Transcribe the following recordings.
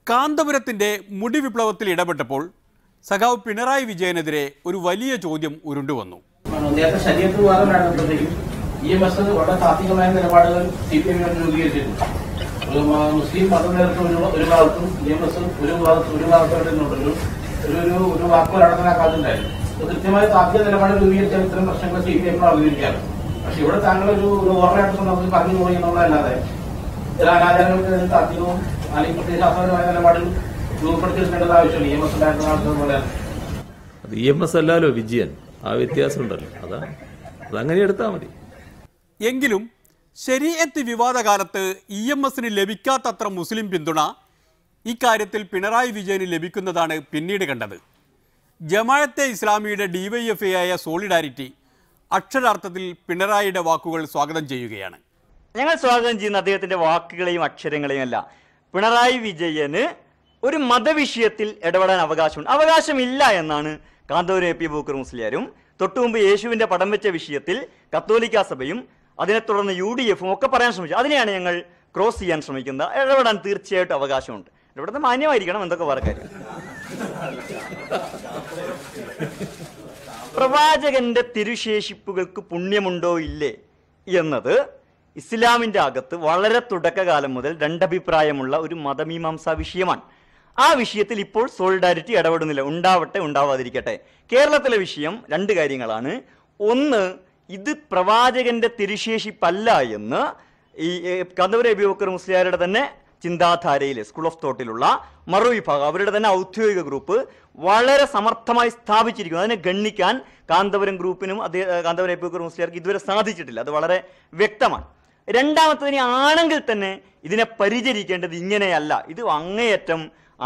കാന്തപുരത്തിൻ്റെ മുടി വിപ്ലവത്തിൽ ഇടപെട്ടപ്പോൾ സഖാവ് പിണറായി വിജയനെതിരെ ഒരു വലിയ ചോദ്യം ഉരുണ്ടുവന്നു. നേരത്തെ ശരീരത്ത് വിവാദമായിരുന്നപ്പോഴത്തേക്കും EMS വളരെ താത്വികമായ നിലപാടുകൾ CPM രൂപീകരിച്ചിട്ടുണ്ട്. മുസ്ലിം മതനേതൃത്വം ഒരു ഭാഗത്തും EMS ഒരു ഭാഗത്തായിട്ടുണ്ടൊരു ഒരു വാക്കുകൾ നടത്താനാക്കാതുണ്ടായിരുന്നു. കൃത്യമായ താത്വിക നിലപാട് രൂപീകരിച്ചാൽ ഇത്തരം പ്രശ്നങ്ങൾ CPM അവതരിക്കാറ്. പക്ഷെ ഇവിടെ താങ്കളൊരു ഓർമ്മയായിട്ട് നമുക്ക് പറഞ്ഞു പോയി എന്നുള്ളതല്ലാതെ ചില അനാചാരങ്ങൾക്ക് താത്വികവും അല്ലെങ്കിൽ പ്രത്യയശാസ്ത്രപരമായ നിലപാടുകൾ രൂപപ്പെടുത്തിയെടുക്കേണ്ടത് ആവശ്യമില്ല. EMS ഉണ്ടാക്കുന്ന പോലെയാണ്. അത് EMS അല്ലല്ലോ വിജയൻ, ആ വ്യത്യാസം ഉണ്ടല്ലോ, അതങ്ങനെ എടുത്താൽ മതി. എങ്കിലും ശരീഅത്ത് വിവാദ കാലത്ത് EMSന് ലഭിക്കാത്തത്ര മുസ്ലിം പിന്തുണ ഇക്കാര്യത്തിൽ പിണറായി വിജയന് ലഭിക്കുന്നതാണ് പിന്നീട് കണ്ടത്. ജമാഅത്തെ ഇസ്ലാമിയുടെ DYFI ആയ സോളിഡാരിറ്റി അക്ഷരാർത്ഥത്തിൽ പിണറായിയുടെ വാക്കുകൾ സ്വാഗതം ചെയ്യുകയാണ്. ഞങ്ങൾ സ്വാഗതം ചെയ്യുന്ന അദ്ദേഹത്തിൻ്റെ വാക്കുകളെയും അക്ഷരങ്ങളെയും അല്ല. പിണറായി വിജയന് ഒരു മതവിഷയത്തിൽ ഇടപെടാൻ അവകാശമില്ല എന്നാണ് കാന്തപുരം AP അബൂബക്കർ മുസ്ലിയാരും തൊട്ടുമുമ്പ് യേശുവിൻ്റെ പടം വെച്ച വിഷയത്തിൽ കത്തോലിക്ക സഭയും അതിനെ തുടർന്ന് UDF ഒക്കെ പറയാൻ ശ്രമിച്ചു. അതിനെയാണ് ഞങ്ങൾ ക്രോസ് ചെയ്യാൻ ശ്രമിക്കുന്നത്. ഇടപെടാൻ തീർച്ചയായിട്ടും അവകാശമുണ്ട്. ഇവിടുത്തെ മാന്യമായിരിക്കണം എന്തൊക്കെ പറക്കാര്യം. പ്രവാചകന്റെ തിരുശേഷിപ്പുകൾക്ക് പുണ്യമുണ്ടോ ഇല്ലേ എന്നത് ഇസ്ലാമിൻ്റെ അകത്ത് വളരെ തുടക്കകാലം മുതൽ രണ്ടഭിപ്രായമുള്ള ഒരു മതമീമാംസാ വിഷയമാണ്. ആ വിഷയത്തിൽ ഇപ്പോൾ സോളിഡാരിറ്റി ഇടപെടുന്നില്ല. ഉണ്ടാവട്ടെ, ഉണ്ടാവാതിരിക്കട്ടെ. കേരളത്തിലെ വിഷയം രണ്ട് കാര്യങ്ങളാണ്. ഒന്ന്, ഇത് പ്രവാചകന്റെ തിരുശേഷിപ്പല്ല എന്ന് ഈ കാന്തപുരം AP അബൂബക്കർ മുസ്ലിയാരുടെ തന്നെ ചിന്താധാരയിൽ സ്കൂൾ ഓഫ് തോട്ടിലുള്ള മറുവിഭാഗം, അവരുടെ തന്നെ ഔദ്യോഗിക ഗ്രൂപ്പ് വളരെ സമർത്ഥമായി സ്ഥാപിച്ചിരിക്കുന്നു. അതിനെ ഗണ്ണിക്കാൻ കാന്തപുരം ഗ്രൂപ്പിനും കാന്തപുരം AP അബൂബക്കർ മുസ്ലിയാർക്ക് ഇതുവരെ സാധിച്ചിട്ടില്ല. അത് വളരെ വ്യക്തമാണ്. രണ്ടാമത്തതിന് ആണെങ്കിൽ തന്നെ ഇതിനെ പരിചരിക്കേണ്ടത് ഇങ്ങനെയല്ല. ഇത് അങ്ങേയറ്റം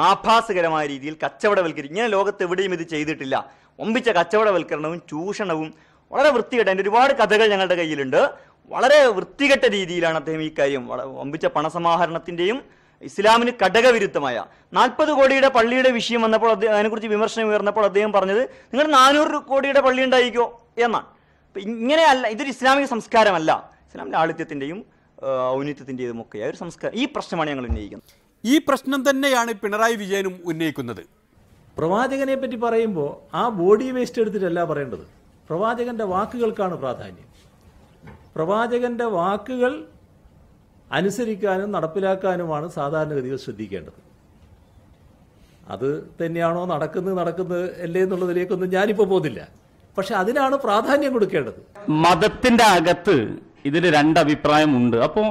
ആഭാസകരമായ രീതിയിൽ കച്ചവടവൽക്കരിക്കും. ഇങ്ങനെ ലോകത്ത് എവിടെയും ഇത് ചെയ്തിട്ടില്ല. ഒമ്പിച്ച കച്ചവടവൽക്കരണവും ചൂഷണവും വളരെ വൃത്തികെട്ട, അതിൻ്റെ ഒരുപാട് കഥകൾ ഞങ്ങളുടെ കയ്യിലുണ്ട്. വളരെ വൃത്തികെട്ട രീതിയിലാണ് അദ്ദേഹം ഈ കാര്യം, ഒമ്പിച്ച പണസമാഹരണത്തിൻ്റെയും ഇസ്ലാമിന് ഘടകവിരുദ്ധമായ 40 കോടിയുടെ പള്ളിയുടെ വിഷയം വന്നപ്പോൾ അതിനെക്കുറിച്ച് വിമർശനം ഉയർന്നപ്പോൾ അദ്ദേഹം പറഞ്ഞത് നിങ്ങൾ 400 കോടിയുടെ പള്ളി ഉണ്ടായിക്കോ എന്നാണ്. അപ്പം ഇങ്ങനെയല്ല, ഇതൊരു ഇസ്ലാമിക സംസ്കാരമല്ല. ഇസ്ലാമിൻ്റെ ഔന്നിത്യത്തിൻ്റെയും ഔന്നിത്യത്തിൻ്റെയും ഒക്കെ ഒരു സംസ്കാരം. ഈ പ്രശ്നമാണ് ഞങ്ങൾ ഉന്നയിക്കുന്നത്. ഈ പ്രശ്നം തന്നെയാണ് പിണറായി വിജയനും ഉന്നയിക്കുന്നത്. പ്രവാചകനെ പറ്റി പറയുമ്പോൾ ആ ബോഡി വേസ്റ്റ് എടുത്തിട്ടല്ല പറയേണ്ടത്. പ്രവാചകന്റെ വാക്കുകൾക്കാണ് പ്രാധാന്യം. പ്രവാചകന്റെ വാക്കുകൾ അനുസരിക്കാനും നടപ്പിലാക്കാനുമാണ് സാധാരണഗതിയിൽ ശ്രദ്ധിക്കേണ്ടത്. അത് തന്നെയാണോ നടക്കുന്നത് അല്ലേ എന്നുള്ളതിലേക്കൊന്നും ഞാനിപ്പോൾ പോകുന്നില്ല. പക്ഷെ അതിനാണ് പ്രാധാന്യം കൊടുക്കേണ്ടത്. മതത്തിന്റെ അകത്ത് ഇതിന് രണ്ടഭിപ്രായമുണ്ട്. അപ്പോൾ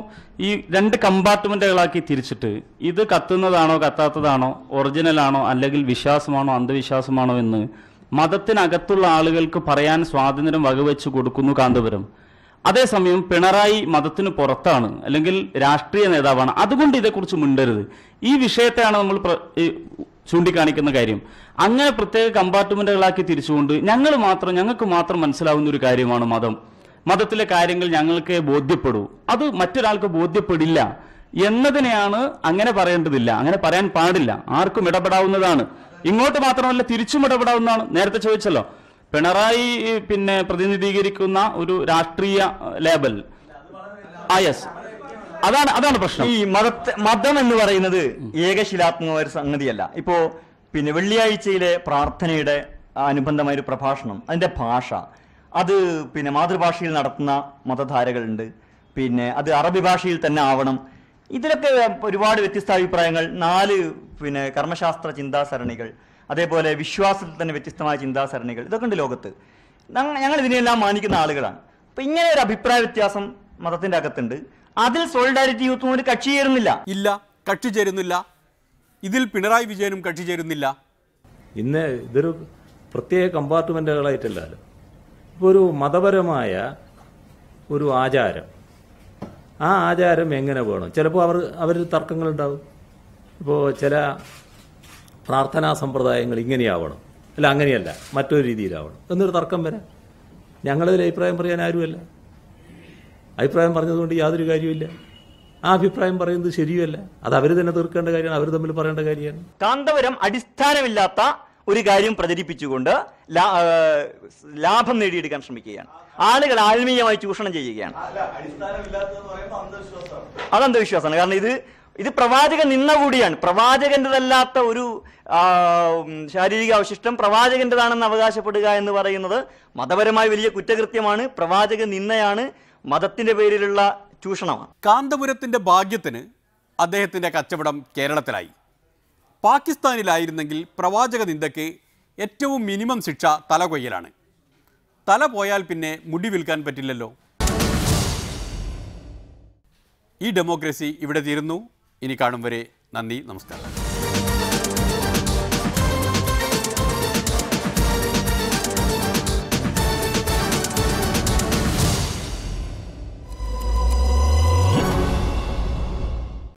ഈ രണ്ട് കമ്പാർട്ട്മെന്റുകളാക്കി തിരിച്ചിട്ട് ഇത് കത്തുന്നതാണോ കത്താത്തതാണോ, ഒറിജിനലാണോ അല്ലെങ്കിൽ വിശ്വാസമാണോ അന്ധവിശ്വാസമാണോ എന്ന് മതത്തിനകത്തുള്ള ആളുകൾക്ക് പറയാൻ സ്വാതന്ത്ര്യം വകവെച്ച് കൊടുക്കുന്നു കാന്തപുരം. അതേസമയം പിണറായി മതത്തിന് പുറത്താണ് അല്ലെങ്കിൽ രാഷ്ട്രീയ നേതാവാണ്. അതുകൊണ്ട് ഇതേക്കുറിച്ച് മിണ്ടരുത്. ഈ വിഷയത്തെയാണ് നമ്മൾ ചൂണ്ടിക്കാണിക്കുന്ന കാര്യം. അങ്ങനെ പ്രത്യേക കമ്പാർട്ട്മെന്റുകളാക്കി തിരിച്ചുകൊണ്ട് ഞങ്ങൾക്ക് മാത്രം മനസ്സിലാവുന്ന ഒരു കാര്യമാണ് മതത്തിലെ കാര്യങ്ങൾ ഞങ്ങൾക്ക് ബോധ്യപ്പെടൂ, അത് മറ്റൊരാൾക്ക് ബോധ്യപ്പെടില്ല എന്നതിനെയാണ്. അങ്ങനെ പറയേണ്ടതില്ല, അങ്ങനെ പറയാൻ പാടില്ല. ആർക്കും ഇടപെടാവുന്നതാണ്. ഇങ്ങോട്ട് മാത്രമല്ല തിരിച്ചും ഇടപെടാവുന്നതാണ്. നേരത്തെ ചോദിച്ചല്ലോ, പിണറായി പ്രതിനിധീകരിക്കുന്ന ഒരു രാഷ്ട്രീയ ലേബൽ. യെസ്, അതാണ് പ്രശ്നം. ഈ മതം എന്ന് പറയുന്നത് ഏകശിലാത്മകമായ ഒരു സംഗതിയല്ല. ഇപ്പോ വെള്ളിയാഴ്ചയിലെ പ്രാർത്ഥനയുടെ അനുബന്ധമായ ഒരു പ്രഭാഷണം, അതിന്റെ ഭാഷ, അത് മാതൃഭാഷയിൽ നടത്തുന്ന മതധാരകളുണ്ട്. അത് അറബി ഭാഷയിൽ തന്നെ ആവണം. ഇതിലൊക്കെ ഒരുപാട് വ്യത്യസ്ത അഭിപ്രായങ്ങൾ. 4 കർമ്മശാസ്ത്ര ചിന്താസരണികൾ, അതേപോലെ വിശ്വാസത്തിൽ തന്നെ വ്യത്യസ്തമായ ചിന്താസരണികൾ, ഇതൊക്കെ ഉണ്ട് ലോകത്ത്. ഞങ്ങൾ ഇതിനെല്ലാം മാനിക്കുന്ന ആളുകളാണ്. അപ്പൊ ഇങ്ങനെ ഒരു അഭിപ്രായ വ്യത്യാസം മതത്തിന്റെ അകത്തുണ്ട്. അതിൽ സോളിഡാരിറ്റി യൂത്ത് ഒരു കക്ഷി ചേരുന്നില്ല. കക്ഷി ചേരുന്നില്ല. ഇതിൽ പിണറായി വിജയനും കക്ഷി ചേരുന്നില്ല. ഇന്ന് ഇതൊരു പ്രത്യേക കമ്പാർട്ട്മെന്റുകളായിട്ടല്ലോ. ഇപ്പോൾ ഒരു മതപരമായ ഒരു ആചാരം, ആ ആചാരം എങ്ങനെ വേണം? ചിലപ്പോൾ അവർ തർക്കങ്ങളുണ്ടാവും. ഇപ്പോൾ ചില പ്രാർത്ഥനാ സമ്പ്രദായങ്ങൾ ഇങ്ങനെയാവണം, അല്ല അങ്ങനെയല്ല മറ്റൊരു രീതിയിലാവണം എന്നൊരു തർക്കം വരാം. ഞങ്ങളതിൽ അഭിപ്രായം പറയാൻ ആരുമല്ല. അഭിപ്രായം പറഞ്ഞതുകൊണ്ട് യാതൊരു കാര്യമില്ല. ആ അഭിപ്രായം പറയുന്നത് ശരിയല്ല. അത് അവർ തന്നെ തീർക്കേണ്ട കാര്യമാണ്, അവർ തമ്മിൽ പറയേണ്ട കാര്യമാണ്. കാന്തപുരം അടിസ്ഥാനമില്ലാത്ത ഒരു കാര്യം പ്രചരിപ്പിച്ചുകൊണ്ട് ലാഭം നേടിയെടുക്കാൻ ശ്രമിക്കുകയാണ്. ആളുകൾ ആത്മീയമായി ചൂഷണം ചെയ്യുകയാണ്. അത് അന്ധവിശ്വാസമാണ്. കാരണം ഇത് ഇത് പ്രവാചക നിന്ന കൂടിയാണ്. പ്രവാചകൻ്റെതല്ലാത്ത ഒരു ശാരീരിക അവശിഷ്ടം പ്രവാചകൻ്റെതാണെന്ന് അവകാശപ്പെടുക എന്ന് പറയുന്നത് മതപരമായി വലിയ കുറ്റകൃത്യമാണ്, പ്രവാചക നിന്നയാണ്, മതത്തിന്റെ പേരിലുള്ള ചൂഷണമാണ്. കാന്തപുരത്തിൻ്റെ ഭാഗ്യത്തിന് അദ്ദേഹത്തിൻ്റെ കച്ചവടം കേരളത്തിലായി. പാകിസ്ഥാനിലായിരുന്നെങ്കിൽ പ്രവാചക നിന്ദയ്ക്ക് ഏറ്റവും മിനിമം ശിക്ഷ തലകൊയ്യലാണ്. തല പോയാൽ പിന്നെ മുടി വിൽക്കാൻ പറ്റില്ലല്ലോ. ഈ ഡെമോക്രസി ഇവിടെ തീരുന്നു. ഇനി കാണും വരെ നന്ദി, നമസ്കാരം.